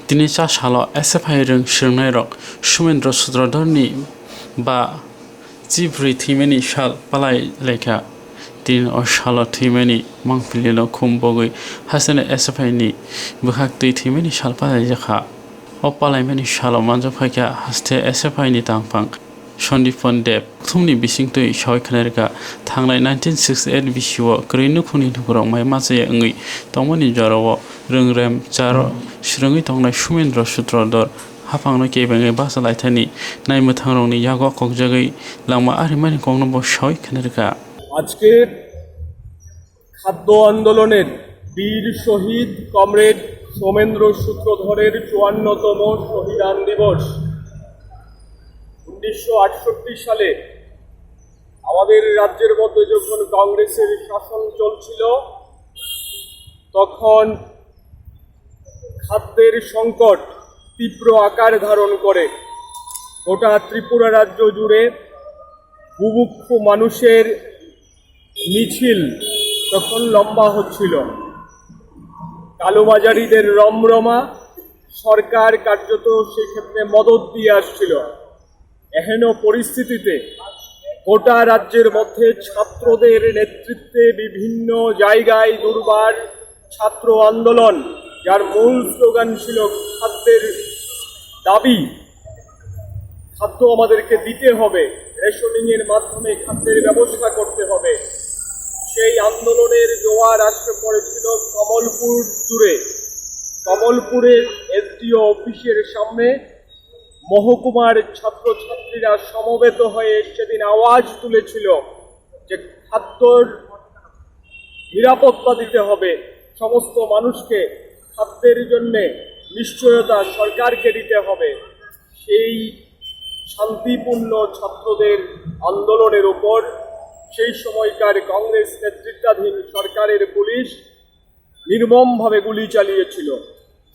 Tini salo SFI rung shirnai rok Soumitra Sutradharni Phil Bachibrwi shal palaijakha tin salo thwimani mangpililo khumbogui hasane SFIni bwkhaktwi thwimani shal palaijakha o palaimani shalo manjaphaikha haste SFIni tangphang Sandipon Dev thumni bisingtwi soikhanerka thangnai 1968 bisio krinu khuni thukrok mai mache ngui tongmani jorao rungrem charo shrungi tongnai Soumitra Sutradharni hapangno kebengai basalaithani naimuthangrokni yago kokjagai langma arimani kongnobo soikhanerka আজকের খাদ্য আন্দোলনের বীর শহীদ comrade Soumendra সূত্রধরের ৫৪তম শহীদান দিবস ১৯৬৮ সালে আমাদের রাজ্যের মধ্যে যখন কংগ্রেসের শাসন চলছিল তখন খাদ্যের সংকট তীব্র আকার ধারণ করে গোটা ত্রিপুরা রাজ্য জুড়ে বুভুক্ষ মানুষের মিছিল তখন লম্বা হচ্ছিল। কালোবাজারিদের রমরমা সরকার কার্যত সেই ক্ষেত্রে মদত দিয়ে আসছিল। এহেন পরিস্থিতিতে গোটা রাজ্যের মধ্যে ছাত্রদের নেতৃত্বে বিভিন্ন জায়গায় দুর্বার ছাত্র আন্দোলন, যার মূল স্লোগান ছিল খাদ্যের দাবি, খাদ্য আমাদেরকে দিতে হবে, রেশনিংয়ের মাধ্যমে খাদ্যের ব্যবস্থা করতে হবে। সেই আন্দোলনের জোয়ার আসতে পড়েছিল কমলপুর জুড়ে। কমলপুরের এসডিও অফিসের সামনে মহকুমার ছাত্রছাত্রীরা সমবেত হয়ে সেদিন আওয়াজ তুলেছিল যে খাদ্যর নিরাপত্তা দিতে হবে, সমস্ত মানুষকে খাদ্যের জন্যে নিশ্চয়তা সরকারকে দিতে হবে। সেই শান্তিপূর্ণ ছাত্রদের আন্দোলনের উপর সেই সময়কার কংগ্রেস নেতৃত্বাধীন সরকারের পুলিশ নির্মমভাবে গুলি চালিয়েছিল।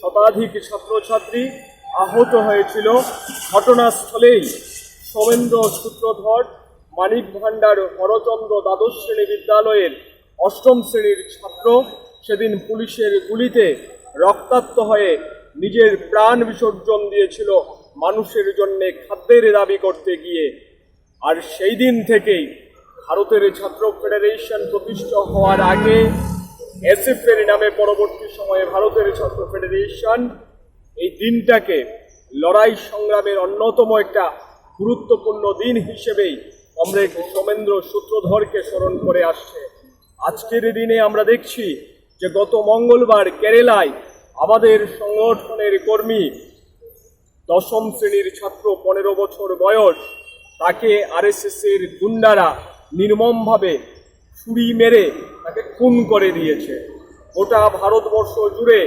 শতাধিক ছাত্রছাত্রী আহত হয়েছিল। ঘটনাস্থলেই সৌমেন্দ্র সূত্রধর মানিক ভান্ডার হরচন্দ্র দ্বাদশ শ্রেণী বিদ্যালয়ের ৮ম শ্রেণীর ছাত্র সেদিন পুলিশের গুলিতে রক্তাক্ত হয়ে নিজের প্রাণ বিসর্জন দিয়েছিল মানুষের জন্যে খাদ্যের দাবি করতে গিয়ে। আর সেই দিন থেকেই ভারতের ছাত্র ফেডারেশন প্রতিষ্ঠা হওয়ার আগে SFIni নামে পরবর্তী সময়ে ভারতের ছাত্র ফেডারেশন এই দিনটাকে লড়াই সংগ্রামের অন্যতম একটা গুরুত্বপূর্ণ দিন হিসেবেই কমরেড সৌমেন্দ্র সূত্রধরকে স্মরণ করে আসছে। আজকের দিনে আমরা দেখছি যে গত মঙ্গলবার কেরালায় আমাদের সংগঠনের কর্মী ১০ম শ্রেণীর ছাত্র ১৫ বছর বয়স, তাকে RSS-এর গুন্ডারা নির্মমভাবে ছুরি মেরে তাকে খুন করে দিয়েছে। গোটা ভারতবর্ষ জুড়ে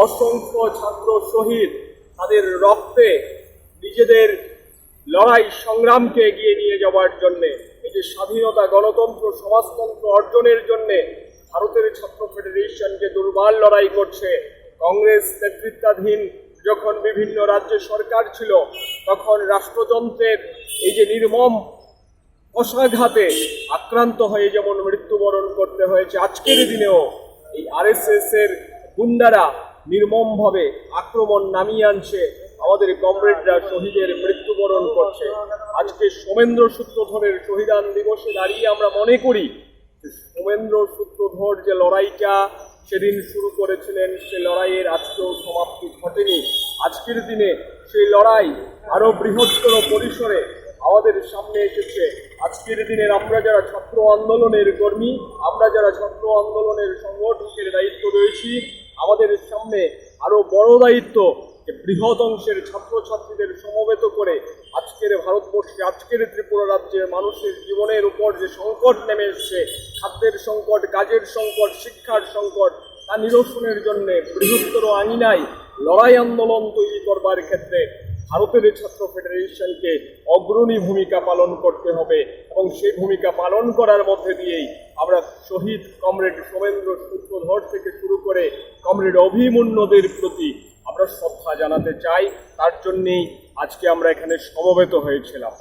অসংখ্য ছাত্র শহীদ তাদের রক্তে নিজেদের লড়াই সংগ্রামকে এগিয়ে নিয়ে যাওয়ার জন্যে, এই যে স্বাধীনতা, গণতন্ত্র, সমাজতন্ত্র অর্জনের জন্যে ভারতের ছাত্র ফেডারেশন যে দুর্বার লড়াই করছে। কংগ্রেস নেতৃত্বাধীন যখন বিভিন্ন রাজ্যে সরকার ছিল তখন রাষ্ট্রযন্ত্রের এই যে নির্মম অসাঘাতে আক্রান্ত হয়ে যেমন মৃত্যুবরণ করতে হয়েছে, আজকের দিনেও এই RSS-এর গুন্ডারা নির্মমভাবে আক্রমণ নামিয়ে আনছে, আমাদের কমরেডরা শহীদের মৃত্যুবরণ করছে। আজকে সৌমেন্দ্র সূত্রধরের শহীদান দিবসে দাঁড়িয়ে আমরা মনে করি যে সৌমেন্দ্র সূত্রধর যে লড়াইটা সেদিন শুরু করেছিলেন, সে লড়াইয়ের আজকেও সমাপ্তি ঘটেনি। আজকের দিনে সেই লড়াই আরো বৃহত্তর পরিসরে আমাদের সামনে এসেছে। আজকের দিনের আমরা যারা ছাত্র আন্দোলনের কর্মী, আমরা যারা ছাত্র আন্দোলনের সংগঠকের দায়িত্ব রয়েছি, আমাদের সামনে আরো বড় দায়িত্ব যে বৃহৎ অংশের ছাত্রছাত্রীদের সমবেত করে আজকের ভারতবর্ষে, আজকের ত্রিপুরা রাজ্যের মানুষের জীবনের উপর যে সংকট নেমে এসছে, খাদ্যের সংকট, কাজের সংকট, শিক্ষার সংকট, তা নিরসনের জন্য বৃহত্তর আঙিনায় লড়াই আন্দোলন তৈরি করবার ক্ষেত্রে ভারতের ছাত্র ফেডারেশনকে অগ্রণী ভূমিকা পালন করতে হবে। এবং সেই ভূমিকা পালন করার মধ্যে দিয়েই আমরা শহীদ কমরেড সৌমেন্দ্র সূত্রধর থেকে শুরু করে কমরেড অভিমন্যুদের প্রতি আমরা শ্রদ্ধা জানাতে চাই। তার জন্যেই আজকে আমরা এখানে সমবেত হয়েছিলাম।